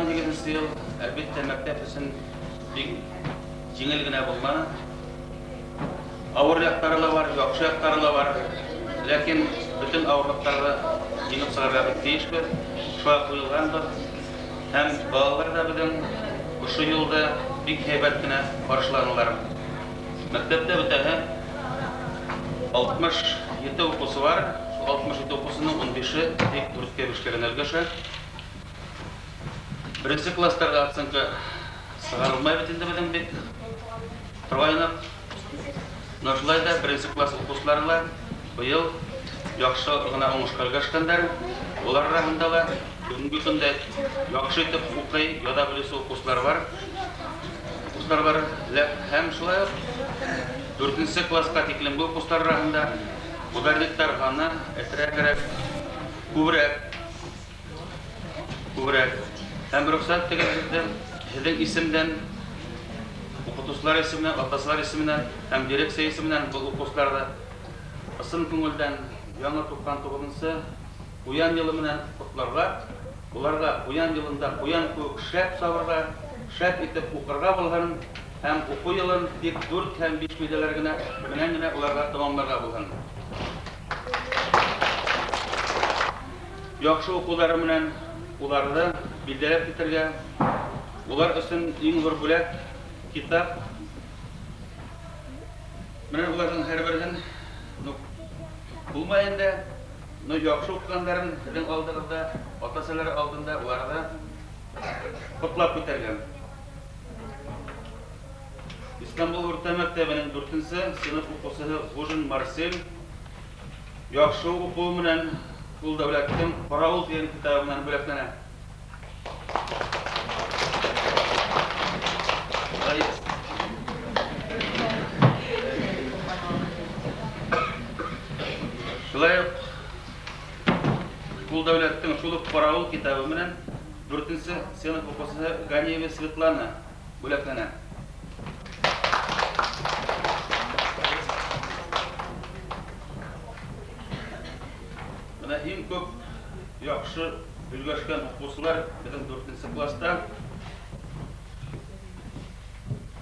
98 yıl elbette mektep için bir jеңil gene bulmana. Ağır yakları da var, yakşı yakları da var. Lakin bütün ağırlıkları jеңip sığarga tiyişki. Şuğa koyulgandır. Hem bağlar da bizim şu yılda bir heybetine karşılanırlar. Mektepte bütüne 67 okusu var. Şu 67 okusunun 15'i tek Türkiye Bişkeren ölgüşü. Birinci klaslarda atsınki sığarılmay bitindi bizim bir turbayınıp. Noşulayda birinci klas okusularla bu yıl yakşı gına oңuşkalga çıkanlar. Olar rahındalar. Бүгінгі күнде яқшы етіп оқи, яда білесі оқушылар бар. Оқушылар бар, һәм шулай 4-нче класска тиклем бу оқушылар арасында модальдиктер гана әтрәгәрәк, күбрәк. Һәм рөхсәт тегелде, һеҙҙең исемдән, укытыусылар исеменән, атасылар исеменән һәм дирекция исеменән бу оқушыларда ысын күңелдән яңа туккан 9-нчы уян йылы менән котларга, уларга уян йылында уян күк шәп сабырга, шәп итеп укырга булган һәм уку йылын тик 4 һәм 5 билдәләр генә уларга тамамларга булган. Яхшы укулары менән уларны билдәләп китергә, улар өчен иң зур бүләк китап. Менә уларның һәрберен булмаенда но яхшы укыгандарын безнең алдыгызда, атасылары алдында уларга котлап күтәргән. Исламгул урта мәктәбенең 4-нче сыйныф укучысы Гужин Марсель яхшы уку менән ул дәүләттең Каравыл дигән китабыннан бүләкләнә. Шулай Ул дәүләттең шул Каравыл китабы менән 4-нче сыйныф укучысы Ганиева Светлана бүләкләнә. Менә иң күп яхшы өлгәшкән укучылар безнең 4-нче класста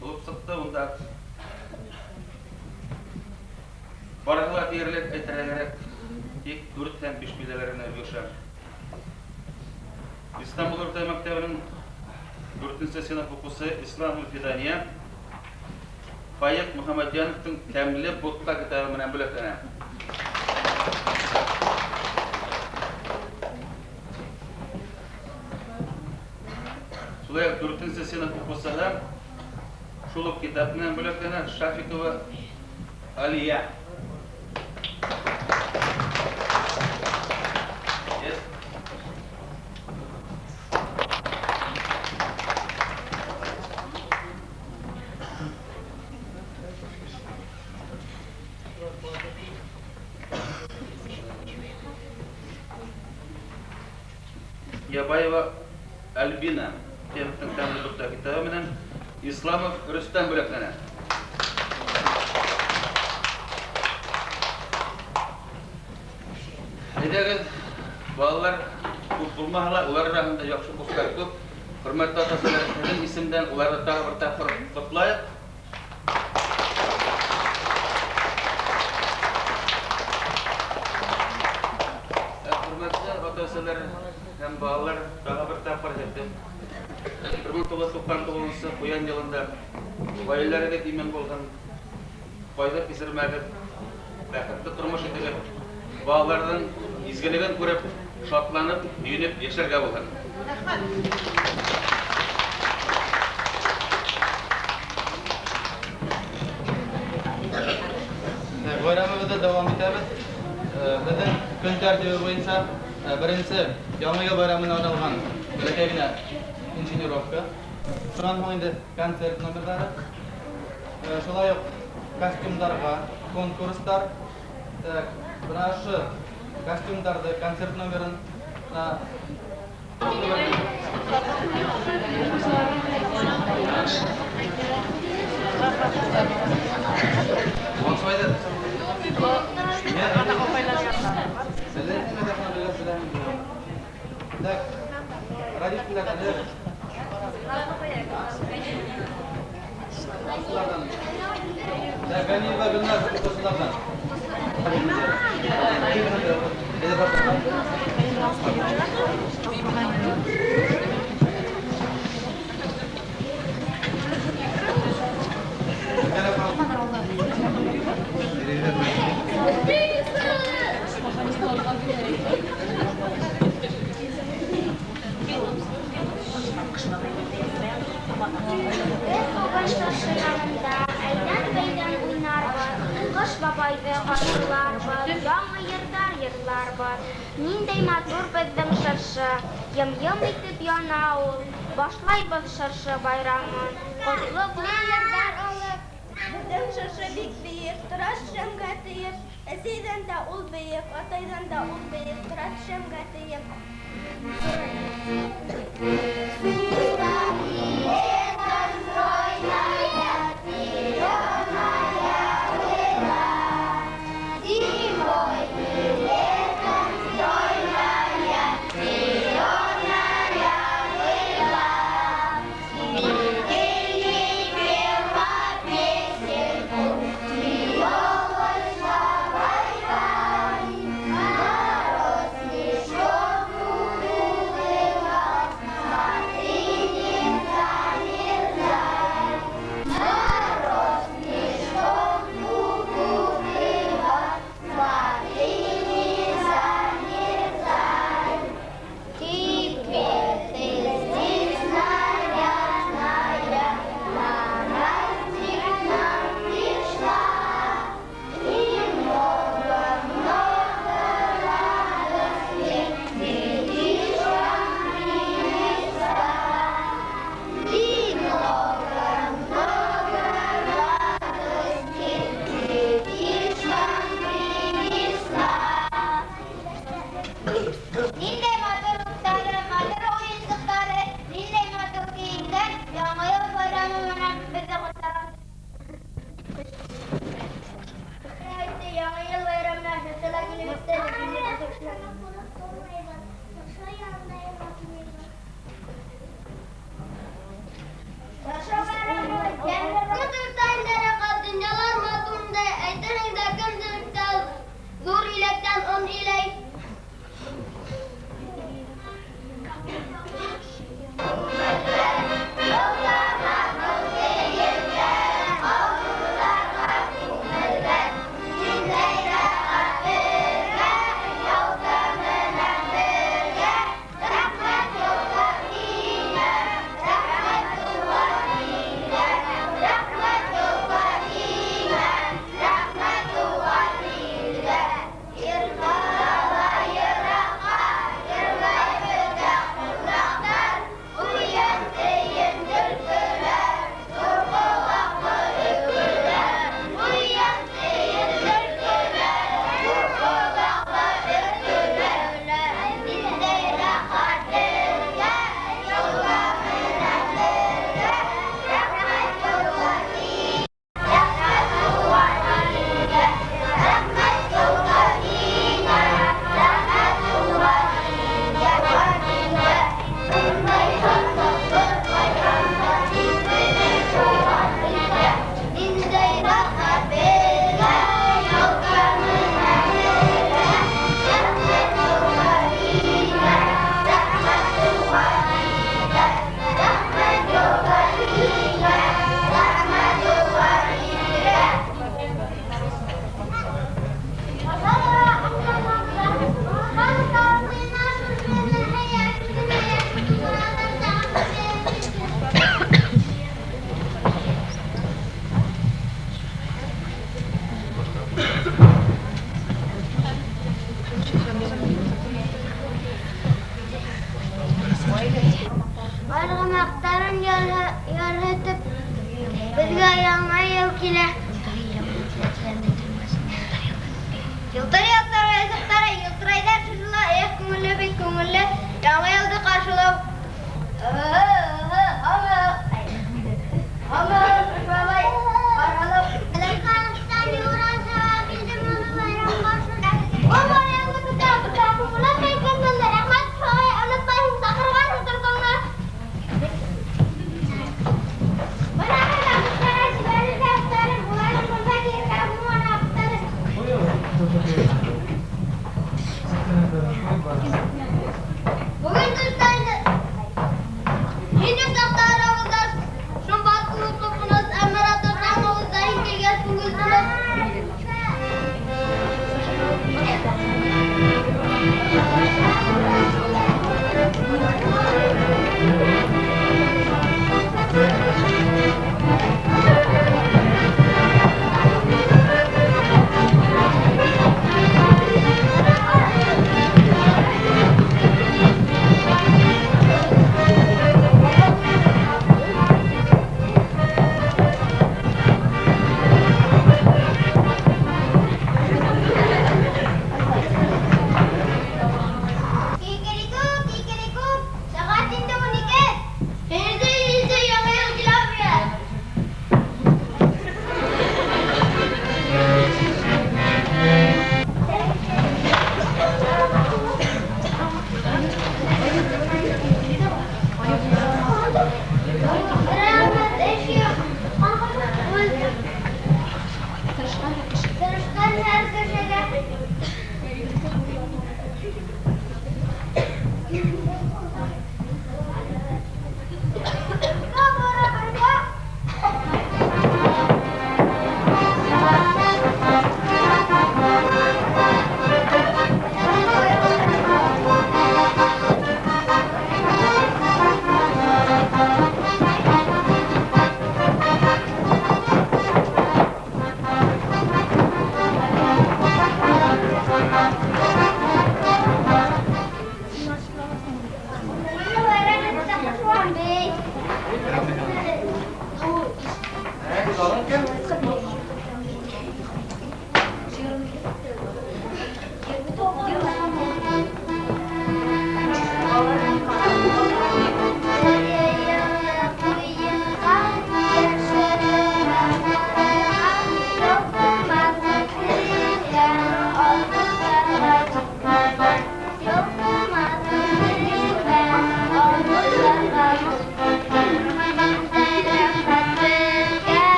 булып сыкты. Унда барыгы диярлек әйтергәрәк тик 4 һәм 5 билдәләренә өлгәшә. Исламгул урта мәктәбенең 4-нче сыйныф укучысы Исламгул Фидания Фаяк Мөхәммәдияновның Тәмле ботка китабы менән бүләкләнә. Шулай 4-нче сыйныф укучысы шул китап менән бүләкләнә Шафикова Алия. Ябаева Альбина Тәмле ботка китабы менән Исламов Рөстәм бүләкләнә. Әйдәгез, балалар күп булмаһалар, улар арасында яхшы укучылар күп. Хөрмәтле атасылар, сезнең исемдән уларны тагы бер тапкыр котлайык. Хөрмәтле атасылар һәм балалар, тагы бер тапкыр әйттем. 1999 уян йылында гаиләләргә тимән булган, кайда кисермәгез, бәхетле тормыш итеп, балаларның изгелеген күреп, шатланып, өйнеп яшәргә булган. Bayramımızda devam etamiz. Bizning kun tartibi bo'yicha birinchi yangi yil bayramini aralgan birgina injinirovka. Shundan so'ng endi konsert nomerlari. Shulay kostyumlarga konkurslar. Mana shu kostyumlarda konsert nomerin Radyo Okoslardan. Gani ve Gülnaz okoslardan. Baştaşın yanında elden beyden oynar var. Kış babayda karşılar var. Яңа йырдар бар. Ниндәй матур безнең шыршы. Йым-йым итеп яна ул. Башлайбыз шыршы байрамын. Котлы булсын йырдар алып. Безнең шыршы бик биек, тораш шәмгә тиеп. Әсәйдән дә ул биек, атайдан да ул биек, тораш шәмгә тиеп.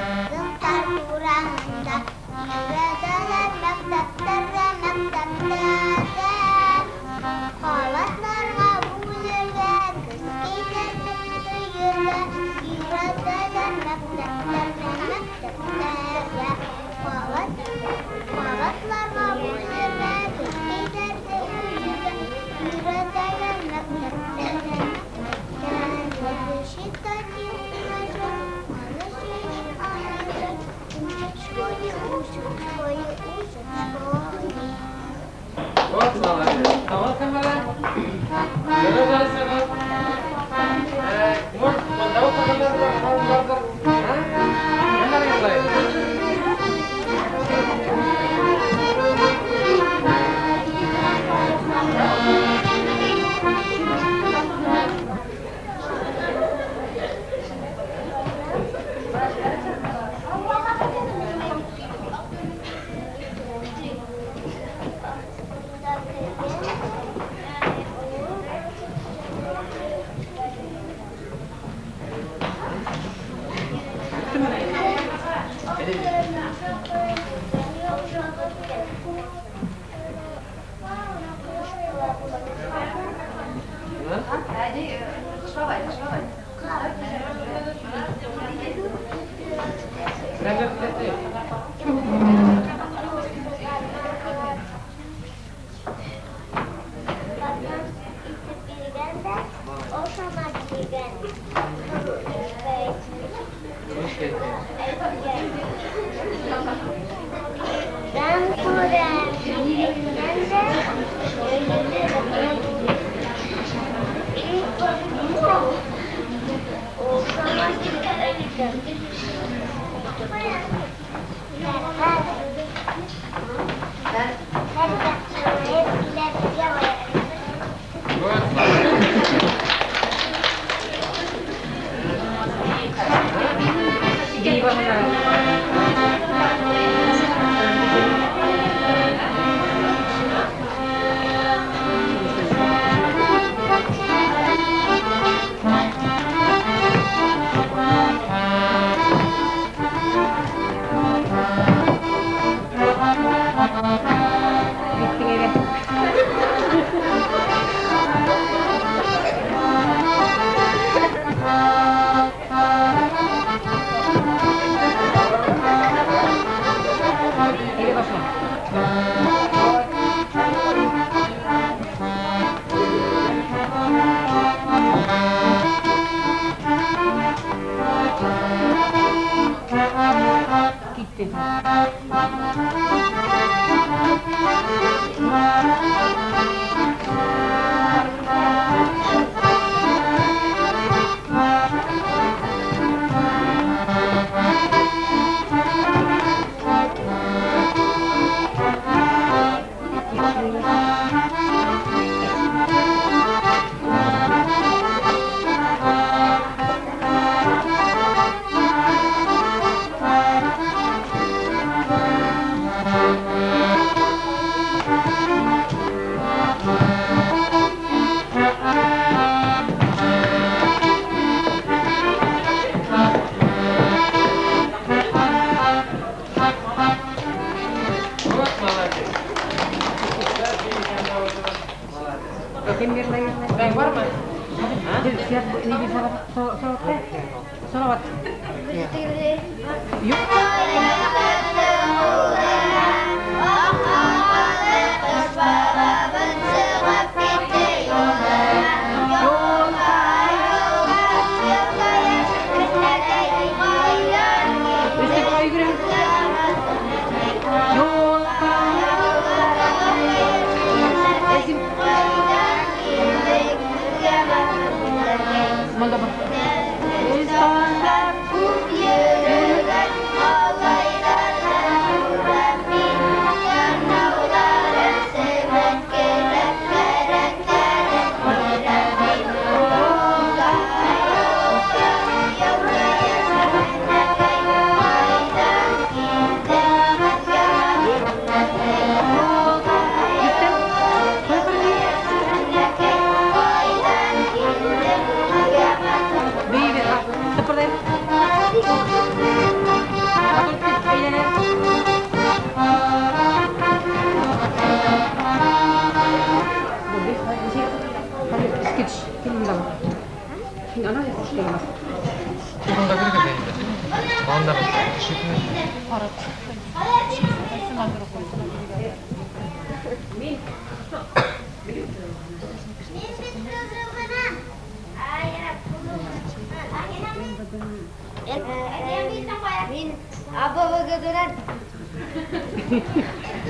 The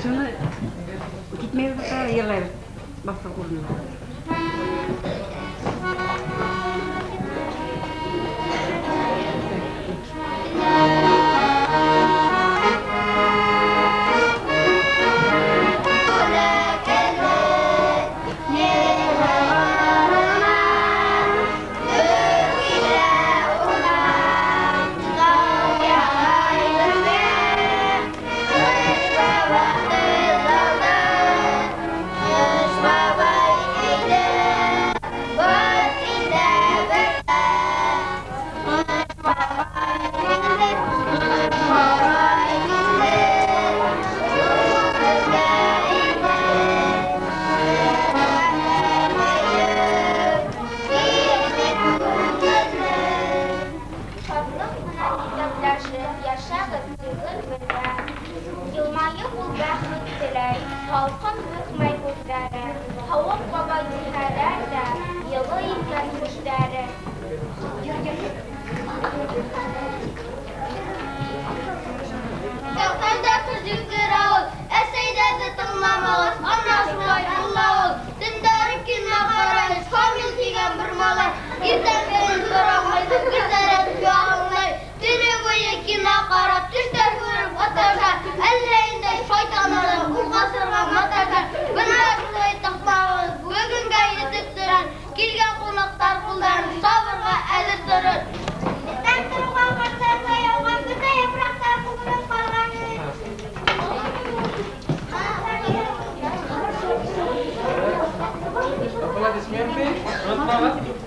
Şunu gitmeye yerler. Baksa kurduğuna. yürüp yaşagız tügül birde. Yılmayıp ul bəxti diley, halkın bükmey gözləri. Havuk baba yüzələr də, yılı inkən müştəri. Yaqanda kızıqdır ağız, əsəydədi tınlamağız, anlaşılay Allah'ız. Dindarı kilmə qarayız, kamil kiyən bir malay. İrdən verin soramaydı, güzərə tüyağınlay. Dini boyu kilmə qarab, düşlər görüb ataşar. Əllərində şeytan alır, ulğasırğan mataşar. Binlaşılay tıqmağız, bugüngə yetib duran. Kilgən qonaqlar qullarını sabırğa əli durur. Bizdən тұрған qarşarsa yavğan, bizə yapraklar qulunub qalğan. Аплодисменты. Вот молодец.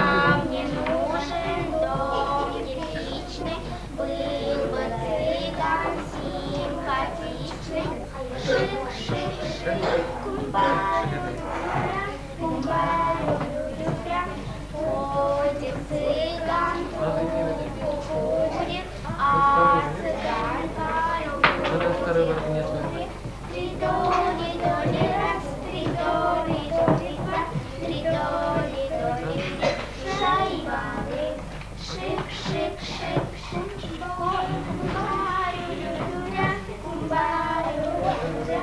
А мне нужен дом приличный, был бы цыган симпатичный. Шик-шик-шик, кумбару, кумбару, любя, ходит цыган, курит, а цыганка любит. Три-доли-доли раз, три-доли-доли два, три-доли-доли три. Шайбаны, шик-шик-шик-шик, кумбару, любя, кумбару, любя.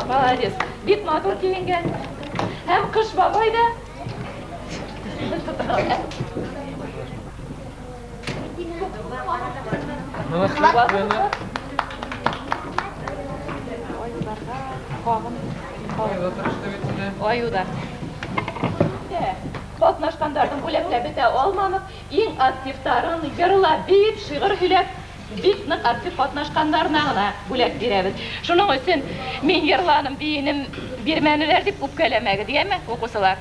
Молодец. Бит матур киінген. Hem kış babay da. Oyuda. Katnaşkanlardan bulakla bite olmanıp, en aktiftarın yarıla bir şiir hülep, bitnik aktif katnaşkanlarına gına bulak biremiz. Şunun için men yarılanım biyinim birmeniler deyip upkelemegi diye mi okusalar?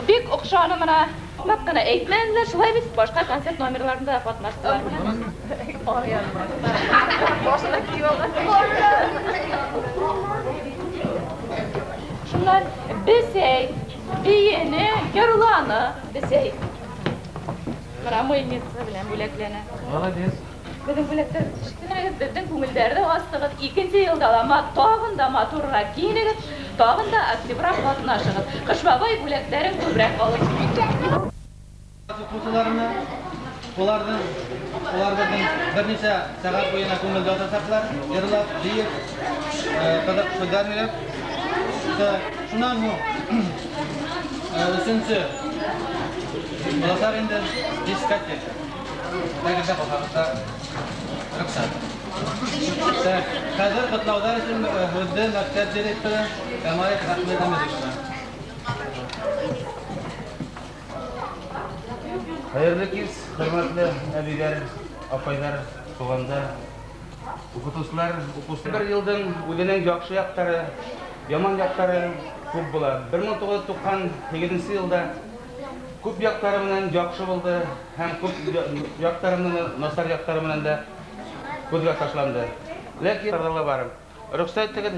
Bik okşanımına Bakana eğitmenler şulay bit başka konsert numarlarında da katnaştılar. Şunlar besey, biyeni, yarılanı, besey. Bana mıyınlıkla bilen bulaklarına. Молодец. Bizim bulaklar bizim kumilderde astıgıt ikinci yılda ama tağında maturra giyinigit, tağında aktifrak katnaşıgıt. Kış babay bulakların köbrek olur. Okusularını, onlardan bir neçe saat boyuna көңілді отырсақлар, ерлап, жиып, қазақ сөздер беріп, шунан үшінші боласақ енді дискотек. Тәгірде қосақта рұқсат. Қазір құтлаулар үшін өзді мәктеп директоры Камарик Ахмед Амедовична. Hayırlı kez, hürmetli abiler, apaylar, tuğanlar, okutuslar, bir yıldan o'zining yaxshi yoqlari, yomon yoqlari ko'p bo'ladi. 1998 yilda ko'p yoqlari bilan yaxshi bo'ldi, ham ko'p yoqlari bilan nasar yoqlari bilan da ko'zga tashlandi. Lekin qadrlar barim. Ruxsat tegib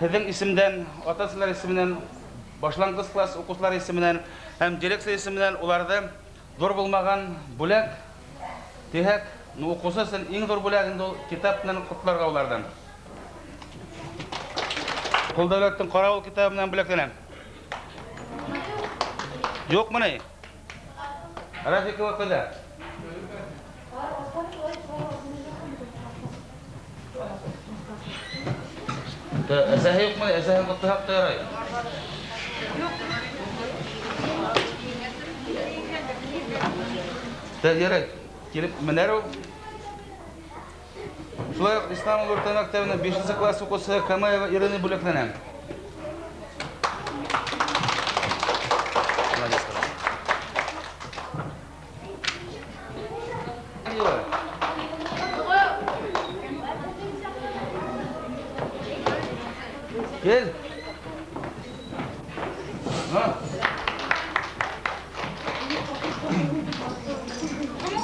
sizning ismdan, otasizlar ismidan, boshlang'ich klass o'quvchilari ismidan ham direksiya ismidan ularda zor bo'lmagan bo'lak, tehak, o'qisasin eng zo'r bo'lagini kitob bilan qutlarga ulardan. Qo'l davlatning qorovul kitobi bilan bo'laklanam. Yo'qmi ne? Rafiqova qada. Asahi yo'qmi? Asahi qutda haqda yaray. Yaray, kelib minar-u. Şulay İslamgul o'rta maktabining 5-klass o'quvchisi Kamayeva Irina bo'laklanam. Gel. Ha.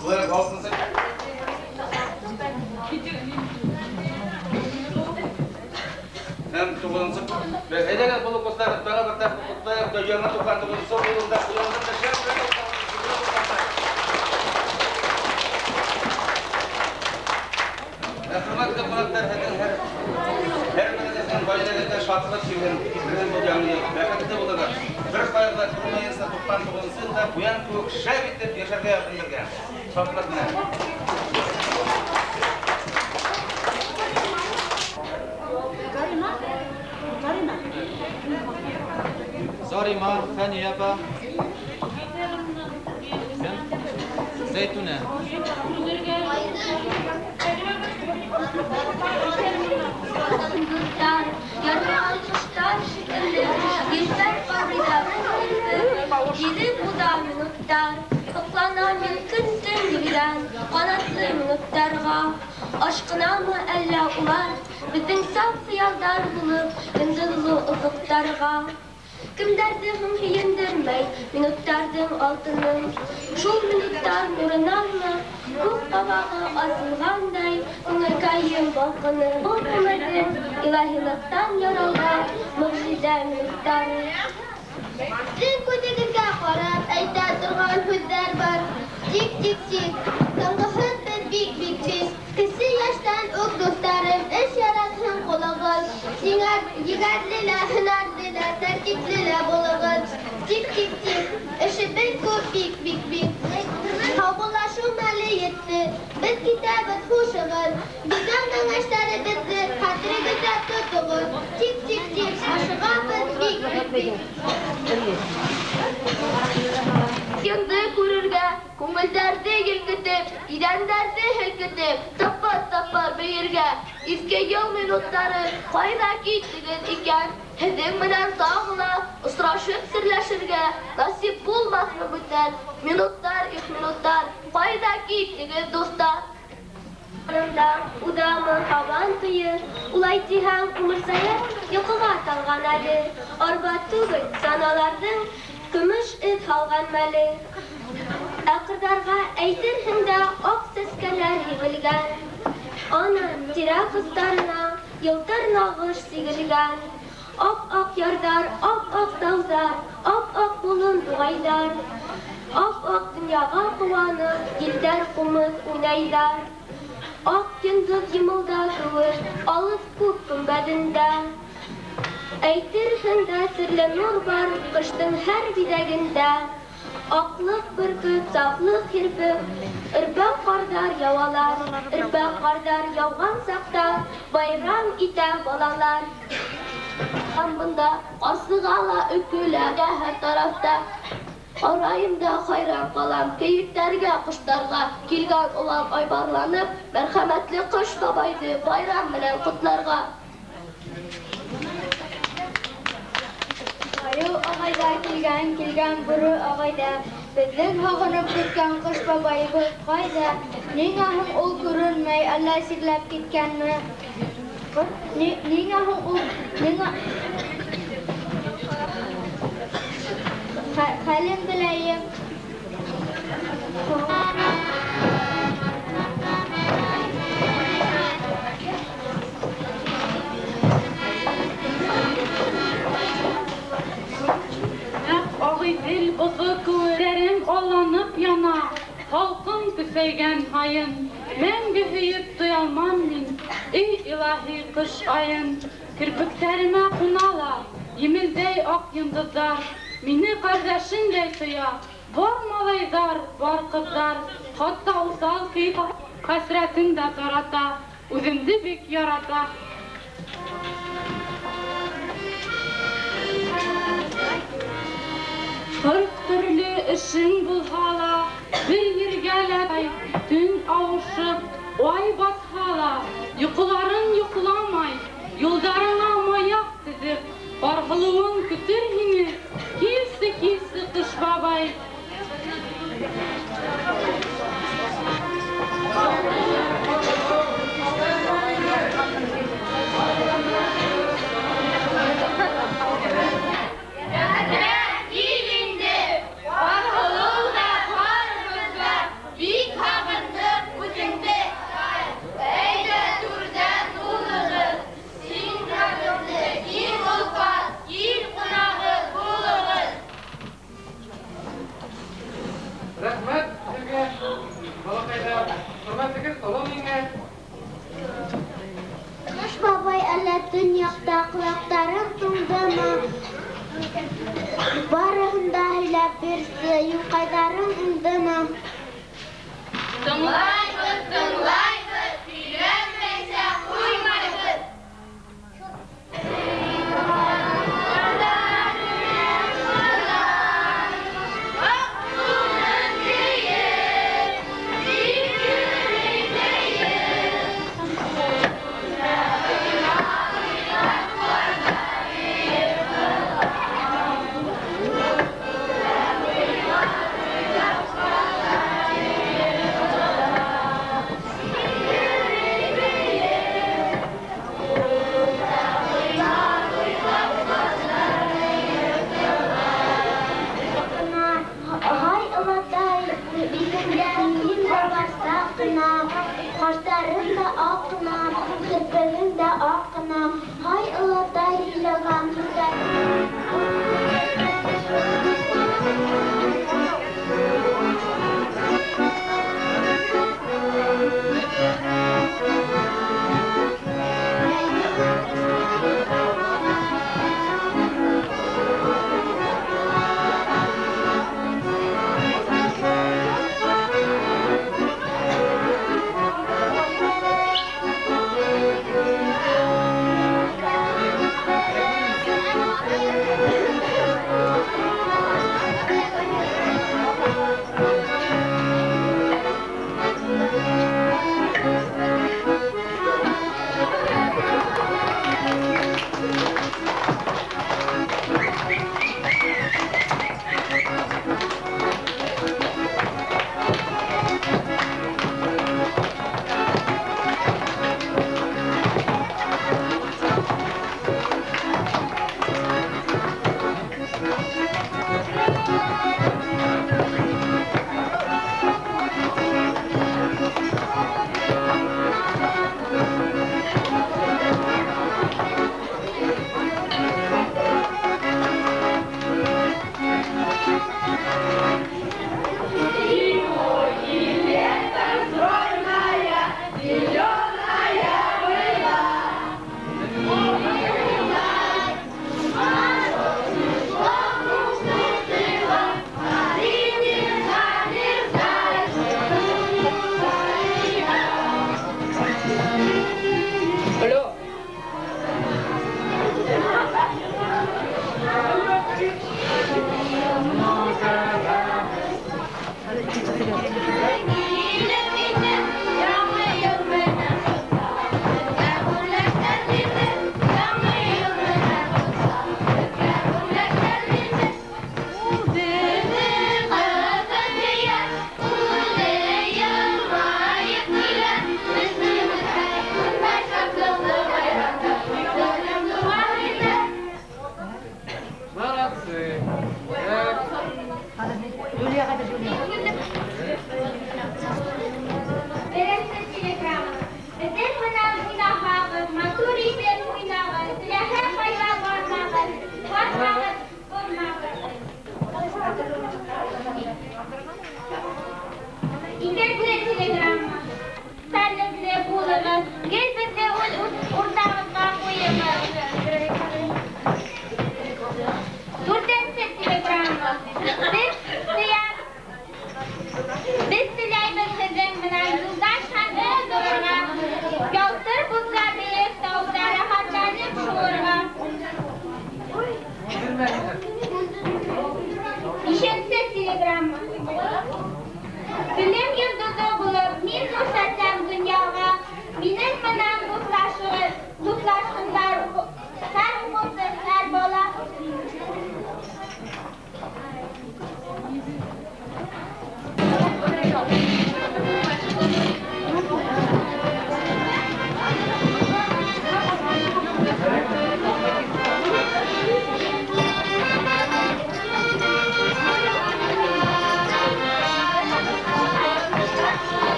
Şulay altınsa hem tuğlanısı ve edeler bulu kutlar beraber kutlar duyarına tuğlandığımız son yılında da hürmetli konuklar her birinizin bayılığında şartlar çeviren fikirlerin bu camiye belki de bulunur. Bir bayılda kurmayınsa tuğlandığımızın da bu yan kuvuk şay bitip yaşarga yapılırken şartlar ne? Sorry ma, hani apa? Zeytune. Yarın almışlar, Aşkına mı elle ular, bizim saf hıyaldar bulup, gündüzlü ufuklarga. Kimlerdim hiyindirmey, minutlardım altının. Şol minutlar nurunanla, kuk babağı asılganday, ünürkayım balkını. Okumadım, ilahiliktan yorulgan, mucize minutları. Sen көтегенге қарап айта тұрған сөздер бар. Тик тик тик, таңғысын біз бик бик тез. Кісі яштан өк достарым, іш яратсын қолығыз. Егәрлілі, хынарлылы, тәртіплілі болығыз. Тик тик тик, іші біз көп бик бик бик. Қабылашу мәлі етті, біз китабыз хушығыз. Bizden ağaçları bizi, hatırımıza tutuğuz. Tip tip tip, aşığımız bik bik bik. Yandı kururga, kumuldardı yılgıtıp, gidendardı hılgıtıp, tapar tapar beyirge. İzke yıl minutları, kayda gittiniz iken, hedin bilen sağla, ısraşıp sırlaşırga, nasip bulmaz mı bütün? Minutlar, minutlar, kayda gittiniz dostlar. Udamı havan tıyır, ulay tihan umursaya, yokuğa talgan ali. Arba tügül sanalardın, kümüş iz halgan mali. Akırdarga eytir hında ok seskeler yığılgan. Onun tira kızlarına yıldır nağış sigilgan. Ok ok yardar, ok ok dağzar, ok ok bulun duaydar. Ok ok dünyaga kuvanır, yildar kumuz uynaydar. Ak yıldız yımılda kıvır, alıp kuk gümbedinde. Eytir hında sırlı nur var, kıştın her bideginde. Aklık bürküt, saflık hirpip, ırpak kardar yavalar. Irpak kardar yavgan sakta, bayram ite balalar. Bunda aslıgala öküle her tarafta. Arayımda hayran kalan keyiflerge kuşlarga kilgan olan aybarlanıp merhametli kış babaydı bayram bilen kutlarga. Ayu ağayda kilgan buru ağayda bizden hağınıp gitken kış babayı kayda. Neyine hın ol görünmey Allah siglep gitken mi? Neyine hın ol... Halim bileyim. Ağıy dil bızı kıvırarım olanıp yana. Halkın küseygen hayın. Men gühüyüp duyalmam min. Ey ilahi kış ayın. Kirpiklerime kunala. Yimizdey ak yıldızlar. Mini kardeşindey suya. Var malaylar, var kızlar. Hatta usal ki hasretin de tarata. Üzümdü bik yarata. Kırk türlü işin bulhala, bir yergele dün avuşup, ay bathala, yukuların yukulamay, yoldarına mayak dizip, barhılığın kütür hini, kilsi kış babay. Kış babay Allah'ın yakta kulaklarım tundama. Barığında hile birsi yukarıdarım undama. Tınlayız, bilinmeyse uymayız. da akına, kırpığın da akına, hay ıladay ilagan tutar.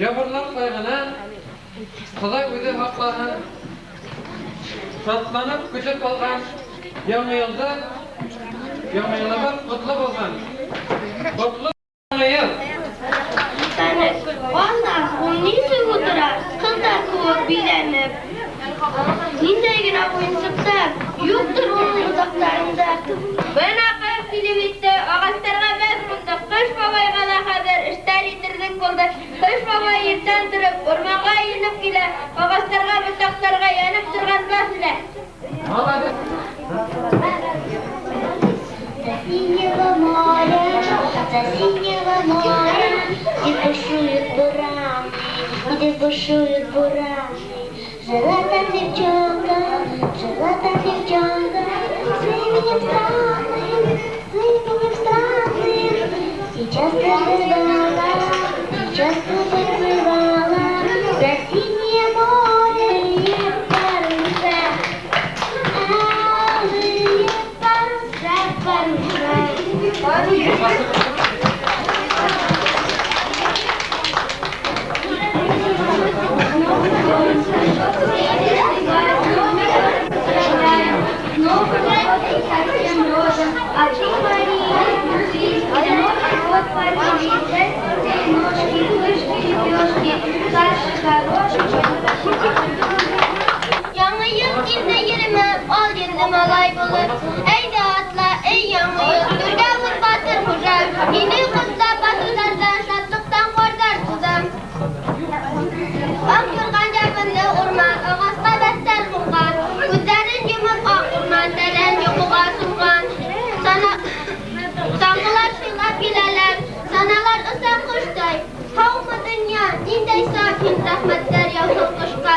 Yavrlar saygınan, Kızay özü haqqahan, satlanıp küçük olgan, yanı yılda bir kutlu olgan. Kutlu yıl. Valla, o neyse oturar, kızlar kuvar bilenip. Nindegine oyuncakta, yoktur onun uzaklarında. Ben akar film bitti, ağaçlarına ben munduk, kış babayga da kadar işler yitirdik kıldı. Kış baba yerden durup, ormana inip gile, ağaçlarga, bıçaklarga yanıp durgan basile. Синего моря, где бушуют бураны, где бушуют бураны. Жила там девчонка, с именем странным, и часто выплывала за синее море и паруса, алые паруса. Yanı yıl girdi yerime, al yendim alay bulur. Eydi atla, ey yanı yıl, Türk'e vur batır hurra. Yeni kutla batırlardan, şatlıktan kordar tuzam. Ak yurgan cebimde urman, ağasla bestel muhkan. Güzlerin yumup ak urman, delen yokuğa sungan. Sanılar şılap gileler, sanalar ısa kuştay. Havma dünya, nindey sakin, rahmetler yavrum kuşka.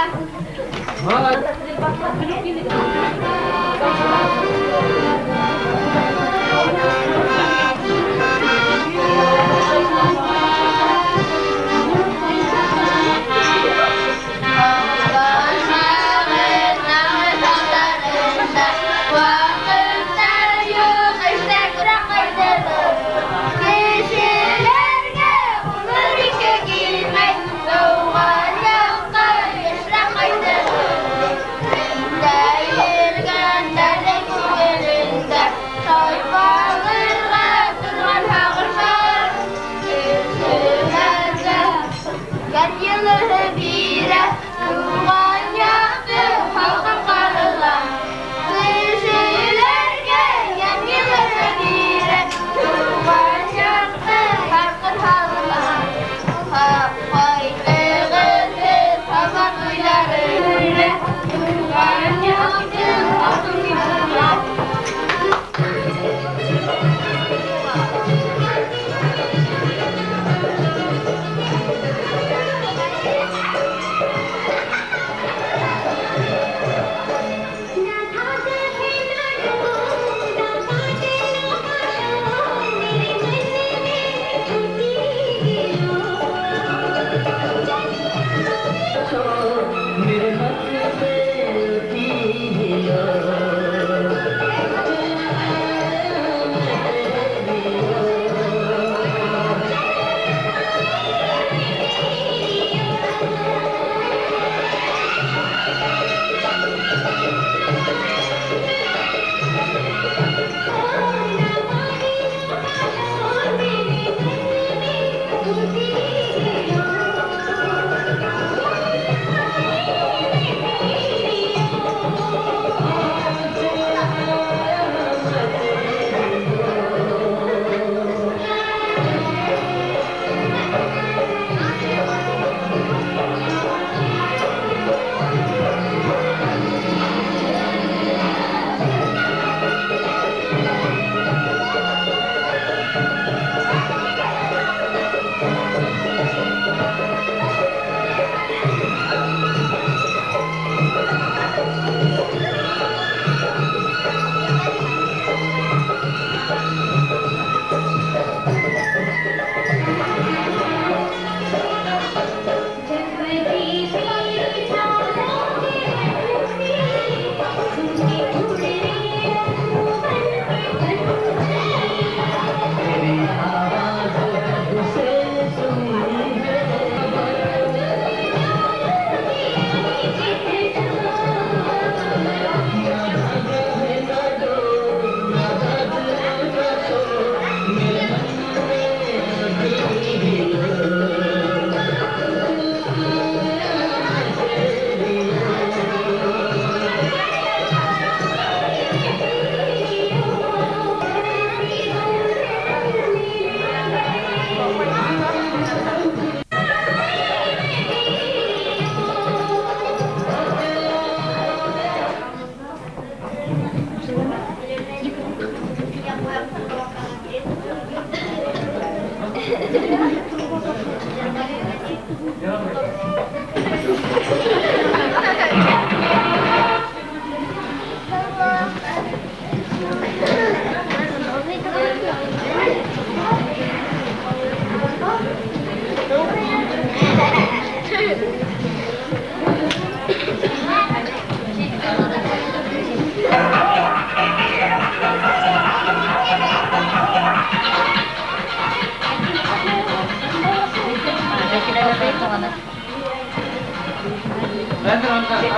Ben de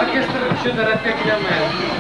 orkestr şu tarafta gidemeyiz.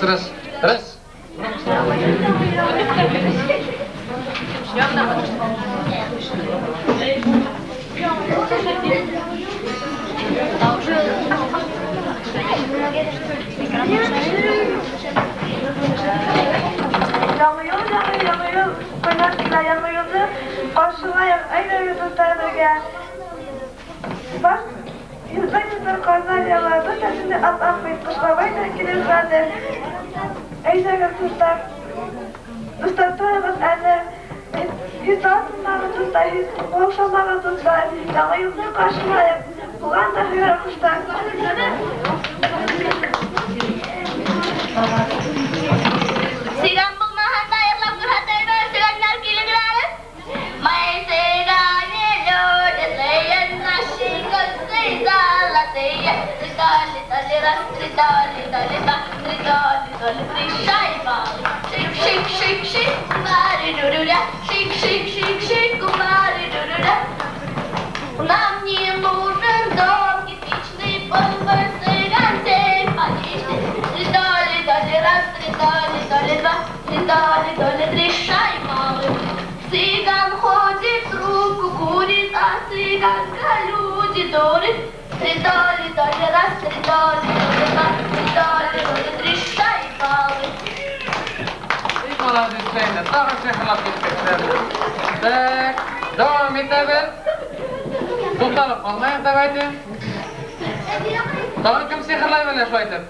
Раз. Так, devam edelim. Tutalım, anlayın davaydı. Tamam, kim sihirlayın şöyle.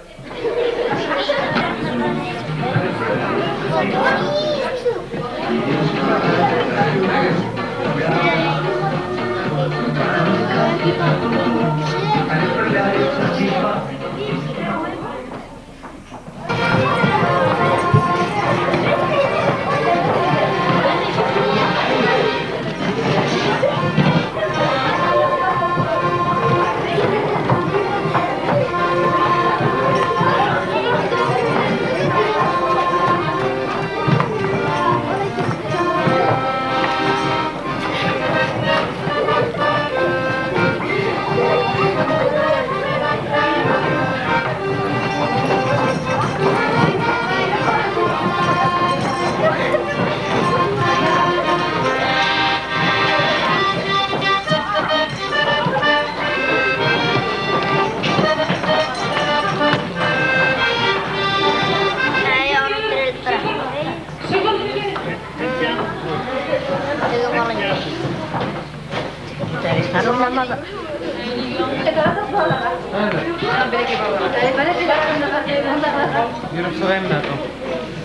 Yürüp sırayım ben.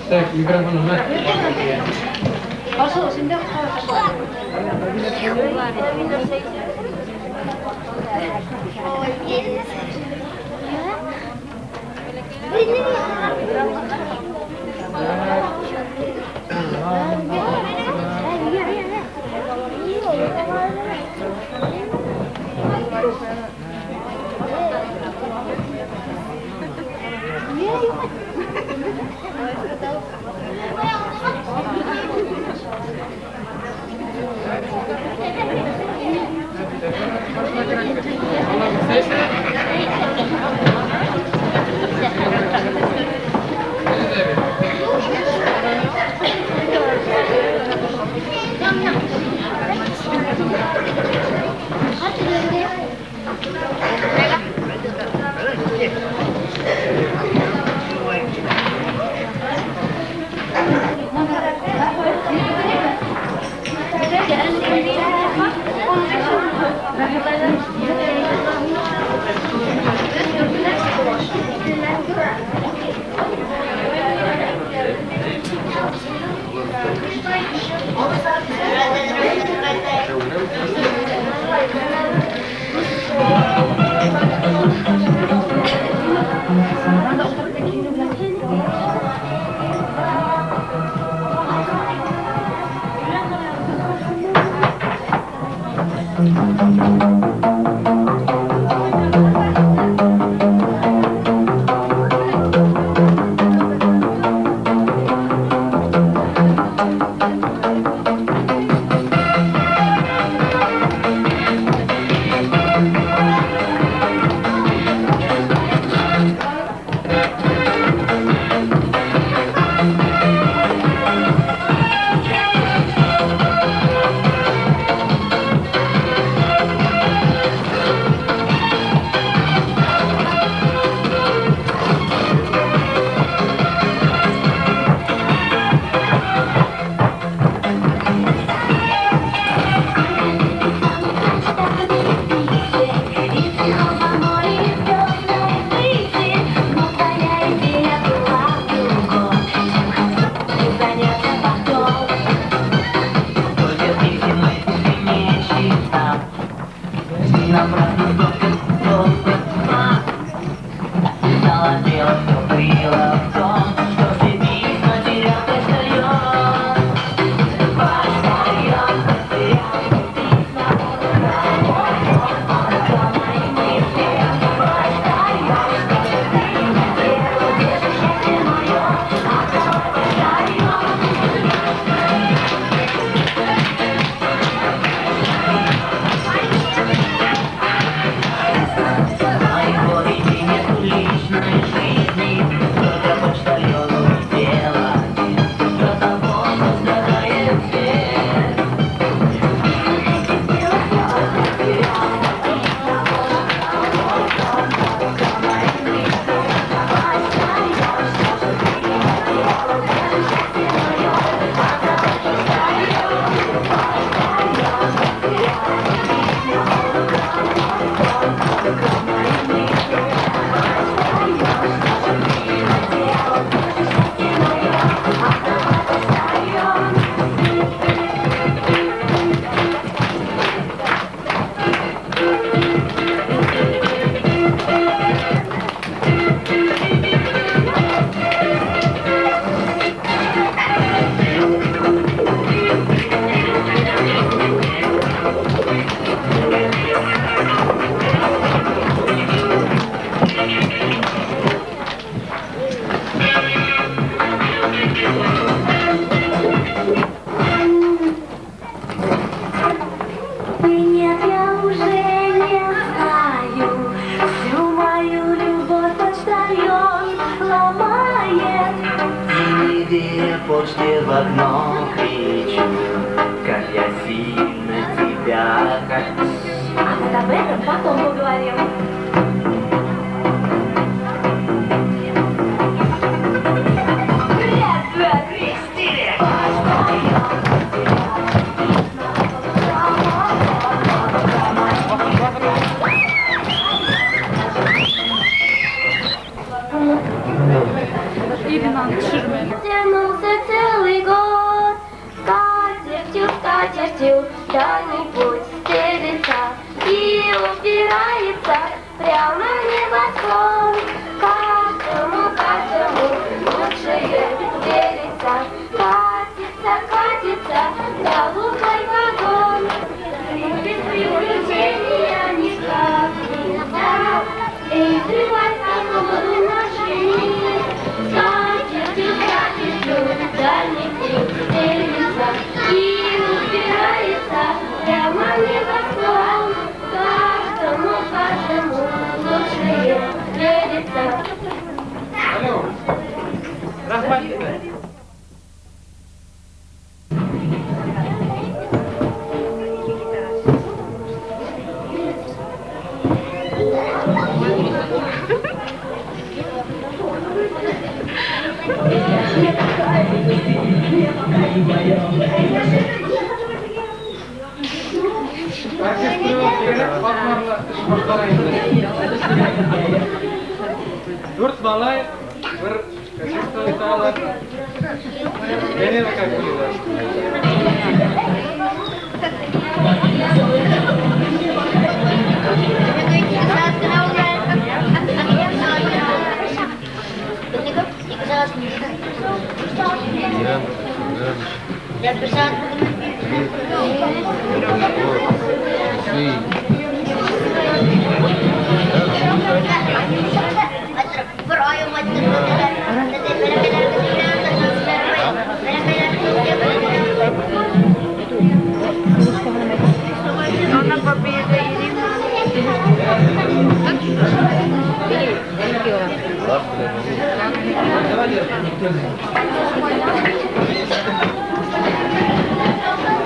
Tak, mikrofonu ver. Почте в окно кричу, как я сильно тебя хочу. А вот об этом потом поговорим. Dört balay, bir kaçıkta italar. Beni de kalkıyorlar.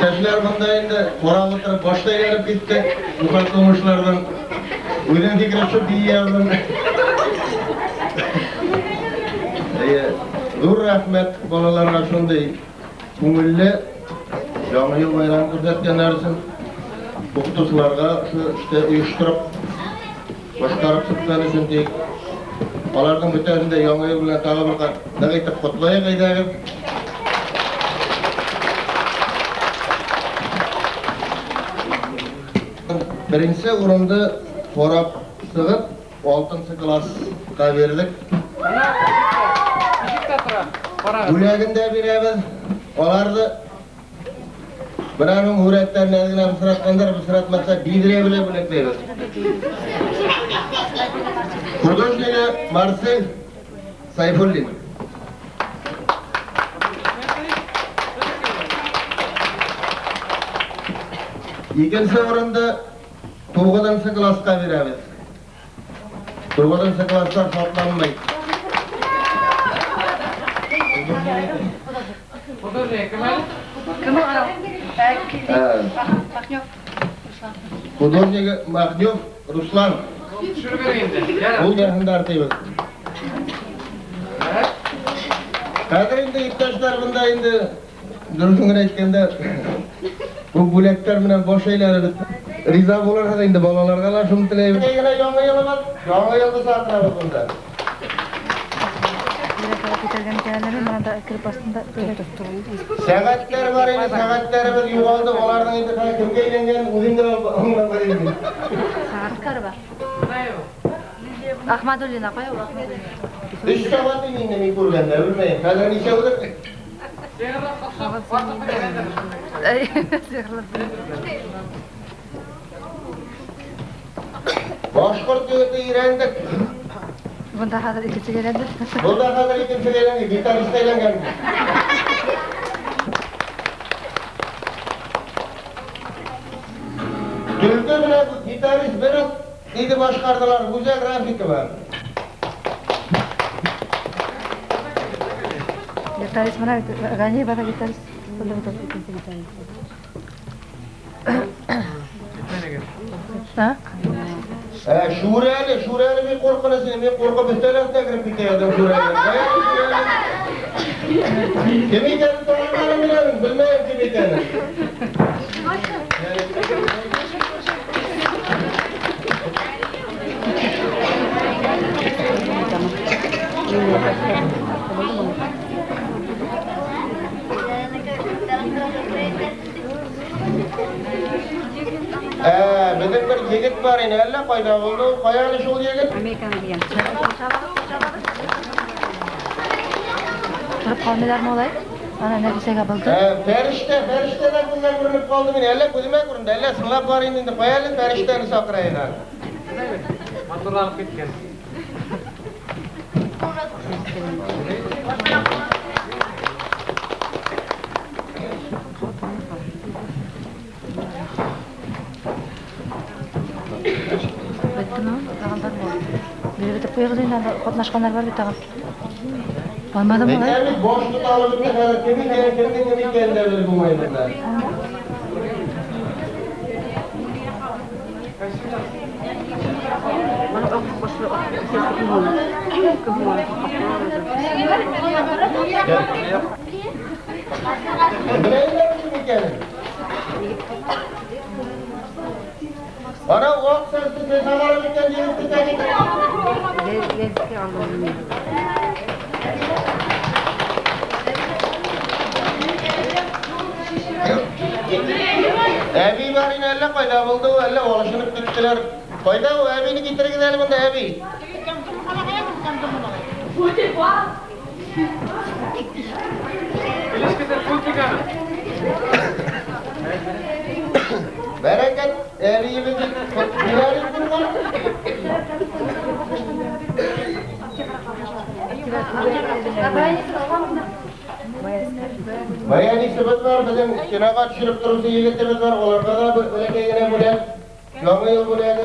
Taşlar bundaydı, oralıkları başta gelip gitti. Ufak olmuşlardan. Uydan fikri çok iyi yazdım. Dur rahmet balalarına şunday. Kumulli, yanı yıl bayram kırdatkenlersin. Okutuslarga işte uyuşturup, başkarıp sıktan için deyik. Onlardan bütününde yanı yıl bilen tağı bir dağıtıp kutlaya kaydağım. Birinci orunda sorap sığıp 6. klasga verdik. Gülagında birimiz olardı. Biranın huretlerini eline sıratkanlar, sıratmasa bildire bile bileklerimiz. Huduşnigi Marcel Sayfullin. İkinci orunda Turg'udan klasga veramiz. Turg'udan klaslar toplanmaydi. Huduşnigi Mahnyov Ruslan. Bul yakında artıyız. Kadir indi iptaşlar bunda indi. Durduğunu aytkanda bu bulaklar bilen boş eyleri riza bolarsa indi balalarga la şunu tileyip. Yine yanı yılı var. Yanı yılda saatına bakında. Saatler var idi, saatlerimiz yuvaldı. Olardan indi kimge eğlengen uzundur ondan var idi. Saat var. Ahmadulina koy o Ahmadulina. 3 saat indi mi kurganda bilmeyin. Kadir neçe olur? Bashkurt yurti İran'da. Bunda hazır ikinci gelendi. Bunda hazır ikinci gelendi. Gitarist eylengen. Türk'te bile gitarist benim idi başkardılar. Güzel grafiki var. Gitaris mana itu? Gani bata gitaris. Belum tahu ikinci gitaris. Ha? Şureli bir korkunasın, bir korku müstelasına girip bitiyordu şureli. Kimi geldi tanımanı bilemem, bilmeyim kimi geldi. Bizim bir yigit var yine, elle payda oldu. Kayalı şol yigit. Amerika'na diyen. Kırıp kalmalar mı olay? Ana ne bize kapıldı? Ferişteler bundan görünüp kaldı yine. Elle gözüme göründü. Elle sınıf var yine. Kayalı ferişteni sakrayılar. Motor alıp gitken. Bir de koyuyorlar katnaşkanlar var bir tane. Olmadı mı? Evet, boşluk alıp bir kadar kimi geldi bu maymunlar. Bana ok boşluğu ok sesi kımıl. Kımıl. Ana o sözlü tezalara biten cevizli tedik. Lezzetli Allah'ım. Abi var yine elle koyda buldu, elle oluşunup gittiler. Koyda o abini getir gidelim bunda abi. Bereket, abiyi bizi bilerim bunlar. Bayani sebet var, bizim şınağa düşürüp durursa yigitimiz var, olarda da öyle yine buraya, yanı yıl buraya da.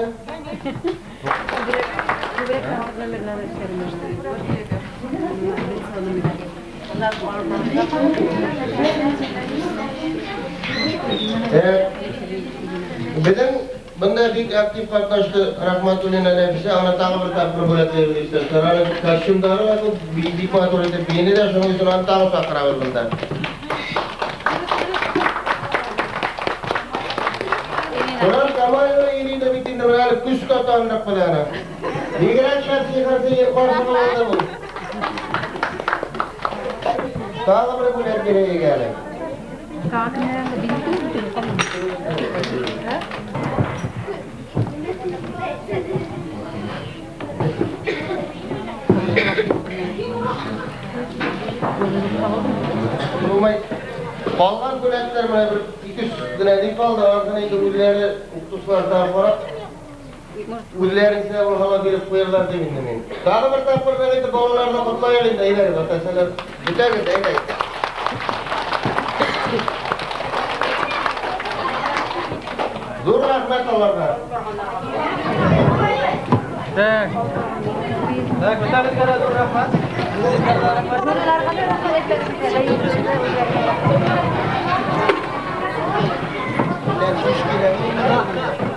Bizim bunda bir aktif katlaştı Rahmatullahi Nefisi, ana tağı bir tapır bulat verilmiştir. Sararı karşımdarı var, bir patolite beyni de şunu için ana tağı sakra var bunda. Sonra kamayla yeni de bitin de kuş katan rakılana. Diğer şahsi karşı yer korkulu oldu bu. Tağı bir bulat gireye geldi. Rumay kalgan kulaklar mana bir 200 gınadik kaldı. Ağzına indi güllerle utuslar daha sonra. Güllerin size bu hava gelip koyarlar demindim ben. Daha bir tapırda gitti bağlarla kutlayalım da ileri batasalar. Güzel güzel ileri. Dur rahmet Allah'a. Tak. Tak, betul betul dur rahmat. Ben hoş geldin.